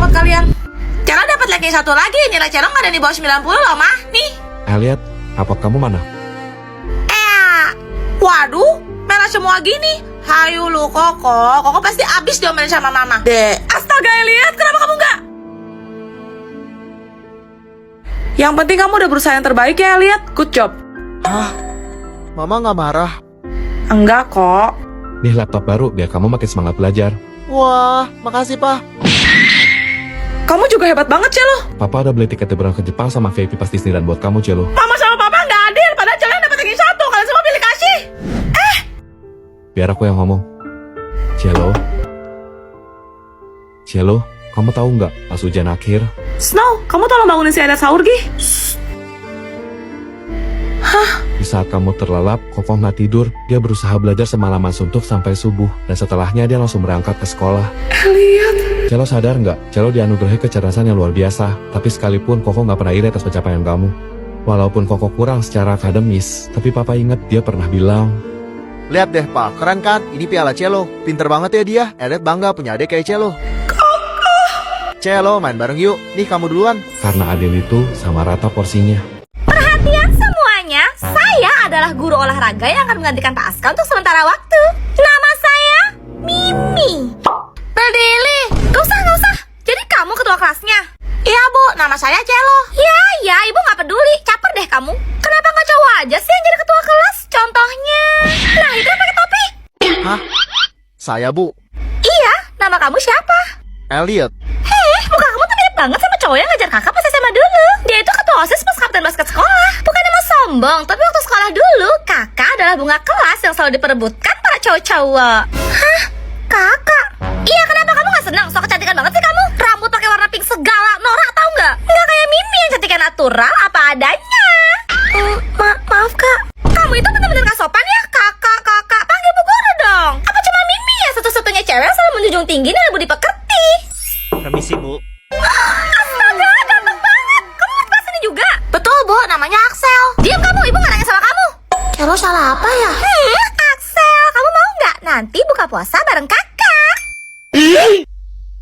buat kalian. Celo dapat ranking 1 lagi. Nilai Celo nggak ada di bawah 90 loh, Mah. Nih. Elliot, rapot kamu mana? Waduh, merah semua gini. Hayu lu, Koko pasti abis diomelin sama Mama. Astaga, Elliot, kenapa kamu nggak? Yang penting kamu udah berusaha yang terbaik ya, Elliot. Good job. Hah? Mama nggak marah? Enggak kok. Nih laptop baru biar kamu makin semangat belajar. Wah, makasih, Pak. Kamu juga hebat banget, Celo. Papa udah beli tiket liburan ke Jepang sama VIP pas Disneyland buat kamu, Celo. Mama sama Papa nggak adil. Padahal Celo yang dapat ranking 1. Kalian semua pilih kasih. Biar aku yang ngomong. Cielo, kamu tahu nggak pas ujian akhir? Snow, kamu tolong bangunin si Ada sahur, Gi. Di saat kamu terlelap, Koko nggak tidur. Dia berusaha belajar semalaman suntuk sampai subuh. Dan setelahnya dia langsung berangkat ke sekolah. Elliot. Cielo sadar nggak? Cielo dianugerahi kecerdasan yang luar biasa. Tapi sekalipun Koko nggak pernah iri atas pencapaian kamu. Walaupun Koko kurang secara akademis, tapi Papa ingat dia pernah bilang, Lihat deh, Pak. Keren kan? Ini piala Celo. Pinter banget ya dia. Elliot bangga punya adik kayak Celo. Celo, main bareng yuk. Nih, kamu duluan. karena adil itu sama rata porsinya. Perhatian semuanya, saya adalah guru olahraga yang akan menggantikan Pak Aska untuk sementara waktu. Nama saya Mimi. Berdiri, gak usah. Jadi kamu ketua kelasnya? Iya Bu, nama saya Celo. Ya, Ibu gak peduli, caper deh kamu. Kenapa gak cowok aja sih yang jadi ketua kelas? Contohnya, nah itu yang pakai topi. Hah? Saya, Bu. Iya, nama kamu siapa? Elliot. Muka kamu tuh mirip banget sama cowok yang ngajar kakak pas SMA dulu. Dia itu ketua OSIS pas kapten basket sekolah. Bukannya mau sombong, tapi waktu sekolah dulu, kakak adalah bunga kelas yang selalu diperebutkan para cowok-cowok. Hah? Kakak? Iya, kenapa kamu gak senang? So kecantikan banget sih kamu. Rambut pakai warna pink segala, norak tau nggak? Nggak kayak Mimi yang cantiknya natural apa adanya. Maaf kak. Kamu itu bener-bener gak sopan ya, kakak. Panggil Bu Guru dong. Apa cuma Mimi ya satu-satunya cewek yang selalu menjunjung tinggi nilai budi pekerti? Permisi, Bu. Astaga, ganteng banget. Kamu mau kelas ini juga? Betul, Bu. Namanya Axel. Diam kamu, Ibu gak nanya sama kamu. Celo salah apa ya? Axel, kamu mau nggak nanti buka puasa bareng kakak?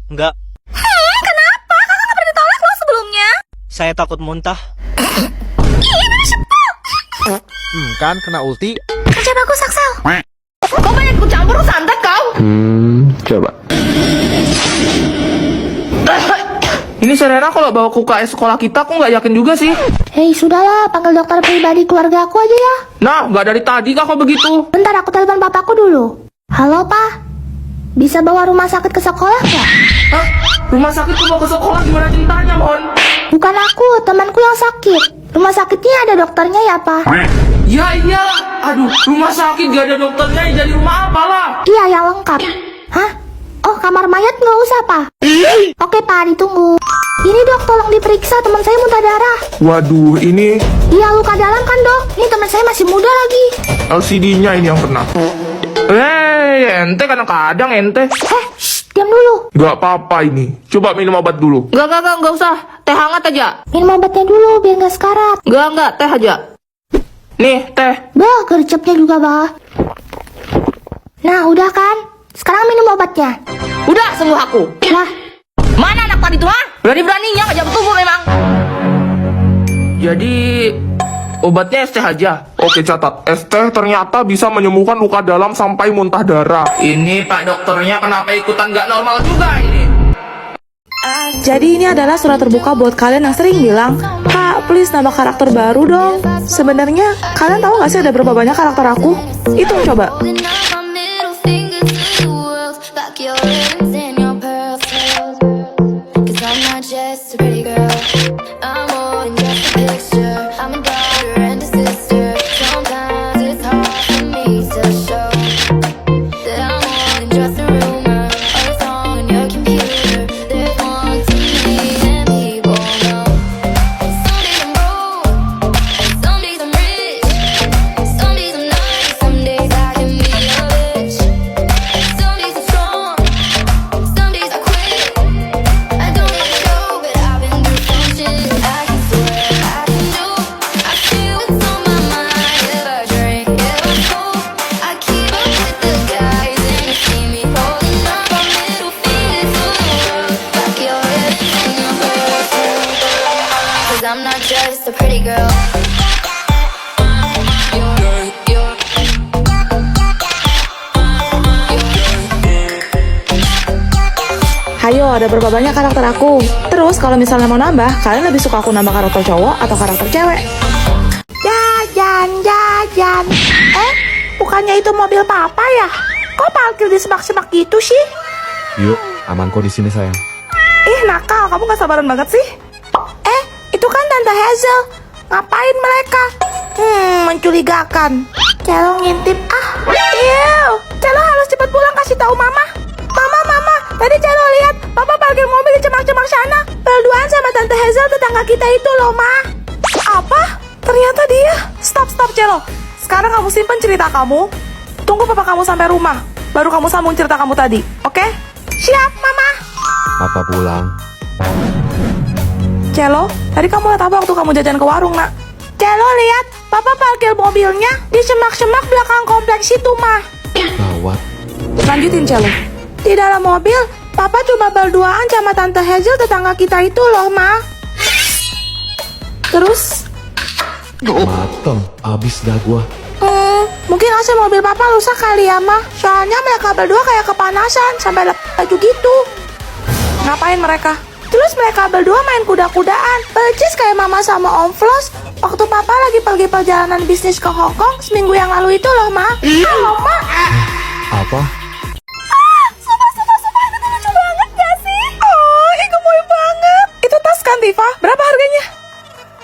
Enggak, Kenapa? Kakak nggak pernah ditolak loh sebelumnya. saya takut muntah. Kan kena ulti. Kerja bagus, Axel. Kau banyak ikut campur santet kau. Coba. Ini Serena kalau bawa ke UKS sekolah kita, aku nggak yakin juga sih. Hei, sudahlah, panggil dokter pribadi keluarga aku aja ya. Nah, nggak dari tadi kak kok begitu. Bentar, aku telepon papaku dulu. Halo, Pak. Bisa bawa rumah sakit ke sekolah nggak? Hah? Rumah sakit tuh mau ke sekolah gimana ceritanya, Mon? Bukan aku, temanku yang sakit. Rumah sakitnya ada dokternya ya, Pak? Ya iyalah. Aduh, rumah sakit gak ada dokternya, jadi rumah apa lah? Iya, yang lengkap. Hah? Oh, kamar mayat nggak usah, Pak. Oke, Pak, ditunggu. Ini dok, tolong diperiksa, teman saya muntah darah. Waduh, ini Iya, luka dalam kan dok? Ini teman saya masih muda lagi. LCD-nya ini yang kena. Ente kadang-kadang ente. Diam dulu. Gak apa-apa ini. Coba minum obat dulu. Gak usah. Teh hangat aja. Minum obatnya dulu, biar nggak sekarat. Gak, teh aja. Nih, teh. Bah, gercepnya juga, bah. Nah, udah kan? Sekarang minum obatnya. Udah, sembuh aku. Lah, Mana anak tadi tuh, berani-beraninya ngajak bertumbuh memang. Jadi obatnya es teh aja. Oke, catat. Es teh ternyata bisa menyembuhkan luka dalam sampai muntah darah. Ini Pak dokternya kenapa ikutan gak normal juga ini? Jadi ini adalah surat terbuka buat kalian yang sering bilang, Kak, please nambah karakter baru dong. Sebenarnya kalian tahu gak sih ada berapa banyak karakter aku? Hitung coba. just a pretty girl. Hayo, ada berapa banyak karakter aku? Terus kalau misalnya mau nambah, kalian lebih suka aku nambah karakter cowok atau karakter cewek? Jajan. Bukannya itu mobil papa ya? Kok parkir di semak-semak gitu sih? Yuk, aman kok di sini sayang. Ih, nakal, kamu gak sabaran banget sih. Itu kan Tante Hazel. Ngapain mereka? Mencurigakan. Celo ngintip. Celo harus cepat pulang kasih tahu Mama. Mama. Tadi Celo lihat Papa parkir mobil di cemak-cemak sana. Berduaan sama Tante Hazel tetangga kita itu loh, Ma. Apa? Ternyata dia. Stop, Celo. Sekarang kamu simpen cerita kamu. Tunggu papa kamu sampai rumah. Baru kamu sambung cerita kamu tadi, oke? Siap, Mama. Papa pulang. Celo, tadi kamu lihat apa waktu kamu jajan ke warung, nak? Celo lihat Papa parkir mobilnya di semak-semak belakang kompleks itu, Ma. Gawat. Lanjutin, Celo. Di dalam mobil, Papa cuma berduaan sama Tante Hazel tetangga kita itu loh, Ma. Terus? Mateng, abis dah gua. Mungkin AC mobil Papa rusak kali ya, Ma. Soalnya mereka berdua kayak kepanasan sampai lepas baju gitu. Ngapain mereka? Terus mereka berdua main kuda-kudaan. Percis kayak Mama sama Om Flos waktu Papa lagi pergi perjalanan bisnis ke Hong Kong seminggu yang lalu itu loh, Ma. Halo, Ma. Apa? Gemoy banget. Itu tas kan, Tifa? Berapa harganya?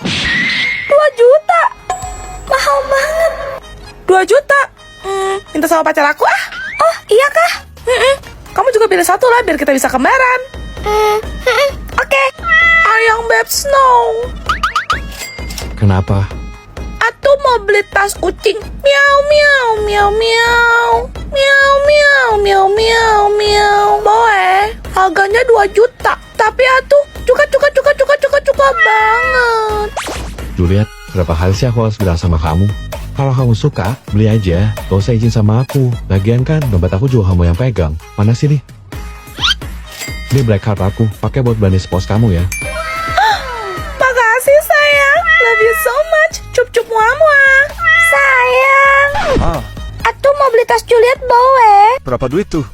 2 juta. Mahal banget. 2 juta. Minta sama pacar aku ah. Oh, iya kah? Kamu juga pilih satu lah biar kita bisa kembaran. Oke. Ayang Beb Snow. Kenapa? Atu mau beli tas kucing. Miau, miau, miau, miau. Miau, miau, miau, miau, miau. Boleh. Harganya 2 juta. Tapi Atu cuka banget. Juliet, berapa kali sih aku harus bilang sama kamu? Kalau kamu suka, beli aja. Gak usah izin sama aku. Lagian kan, dompet aku juga kamu yang pegang. Mana sih nih? Ini black card aku. Pakai buat belanja pos kamu ya. Makasih sayang. Love you so much. Cup muah. Sayang. Ah, Atu mau beli tas Juliet boleh. berapa duit tuh?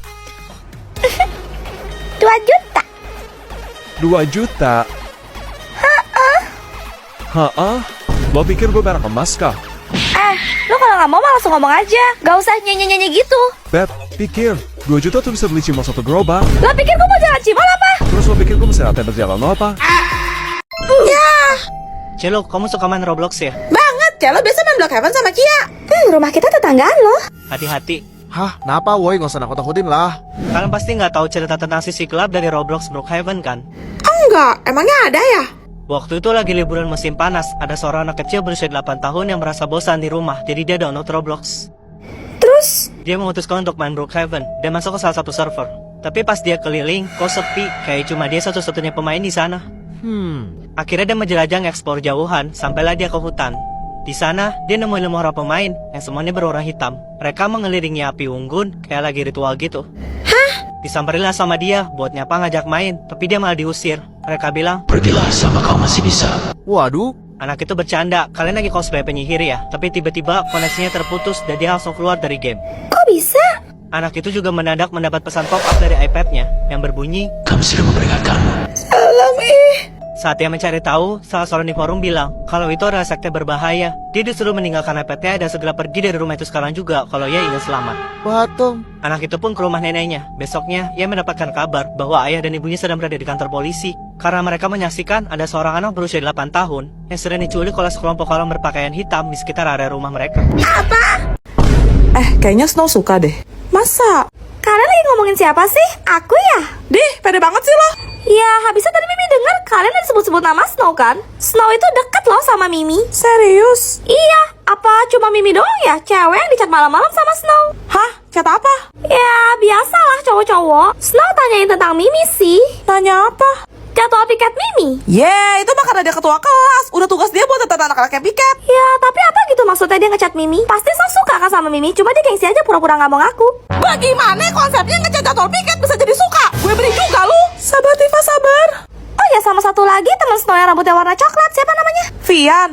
2 juta. 2 juta? Ha-ah? Lo pikir gue merek emas kah? Lo kalau nggak mau langsung ngomong aja. Gak usah nyanyi-nyanyi gitu. Beb, pikir 2 juta tuh bisa beli cimol 1 gerobak. Lo pikir gue mau jalan cimol apa? Terus lo pikir gue mesti latihan berjalan lo apa? Celo, kamu suka main Roblox ya? Banget. Celo biasa main Block Heaven sama Kia. Rumah kita tetanggaan loh. Hati-hati. Hah, kenapa woi? Gak usah nakut-nakutin lah. Kalian pasti nggak tahu cerita tentang sisi gelap dari Roblox Brookhaven kan? Enggak, emangnya ada ya? Waktu itu lagi liburan musim panas, ada seorang anak kecil berusia 8 tahun yang merasa bosan di rumah, jadi dia download Roblox. Terus? Dia memutuskan untuk main Brookhaven dan masuk ke salah satu server. Tapi pas dia keliling, kok sepi, kayak cuma dia satu-satunya pemain di sana. Akhirnya dia menjelajah ngeksplor jauhan, sampailah dia ke hutan. Di sana, dia nemuin 5 orang pemain yang semuanya berwarna hitam. Mereka mengelilingi api unggun, kayak lagi ritual gitu. Disamperinlah sama dia, buat nyapa ngajak main, tapi dia malah diusir. Mereka bilang, Pergilah sama kau masih bisa. Waduh, anak itu bercanda, kalian lagi cosplay penyihir ya? Tapi tiba-tiba koneksinya terputus dan dia langsung keluar dari game. Kok bisa? Anak itu juga mendadak mendapat pesan pop-up dari iPad-nya yang berbunyi, Kami sudah memperingatkanmu. saat dia mencari tahu, salah seorang di forum bilang kalau itu adalah sekte berbahaya. Dia disuruh meninggalkan iPad-nya dan segera pergi dari rumah itu sekarang juga kalau ia ingin selamat. patung. Anak itu pun ke rumah neneknya. Besoknya, ia mendapatkan kabar bahwa ayah dan ibunya sedang berada di kantor polisi. Karena mereka menyaksikan ada seorang anak berusia 8 tahun yang sedang diculik oleh sekelompok orang berpakaian hitam di sekitar area rumah mereka. Kayaknya Snow suka deh. Masa? Kalian lagi ngomongin siapa sih? Aku ya? Dih, pede banget sih lo. Ya, habisnya tadi Mimi dengar kalian ada sebut-sebut nama Snow kan? Snow itu deket loh sama Mimi. Serius? Iya, apa cuma Mimi doang ya cewek yang dicat malam-malam sama Snow? Hah? Chat apa? Ya, biasalah cowok-cowok. Snow tanyain tentang Mimi sih. Nanya apa? Jadwal piket Mimi. Itu mah karena dia ketua kelas. Udah tugas dia buat tentang anak-anaknya piket. Ya, tapi apa gitu maksudnya dia ngechat Mimi? Pasti Snow suka kan sama Mimi, cuma dia gengsi aja pura-pura nggak mau ngaku. Bagaimana konsepnya ngechat jadwal piket bisa jadi suka? Gue beri juga lu. Sabar Tifa, sabar. Oh ya, sama satu satu lagi teman Snow yang rambutnya warna coklat, siapa namanya? Vian.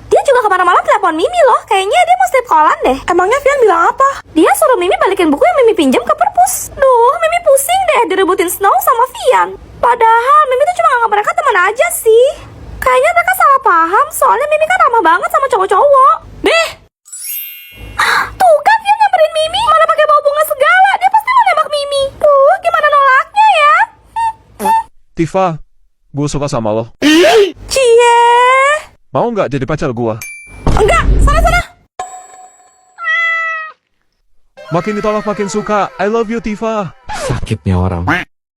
Dia juga kemarin malam telepon Mimi loh. Kayaknya dia mau strip callan deh. Emangnya Vian bilang apa? Dia suruh Mimi balikin buku yang Mimi pinjam ke perpus. Duh, Mimi pusing deh direbutin Snow sama Vian. Padahal Mimi tuh cuma nganggap mereka teman aja sih. Kayaknya mereka salah paham, soalnya Mimi kan ramah banget sama cowok-cowok. Deh! Tuh kan Vian nyamperin Mimi, malah pakai bawa bunga segala. Dia pasti mau nembak Mimi. Duh, gimana nolaknya ya? Tifa, gue suka sama lo. Cie. Mau nggak jadi pacar gue? Enggak, sana-sana. Makin ditolak makin suka. I love you, Tifa. Sakitnya orang.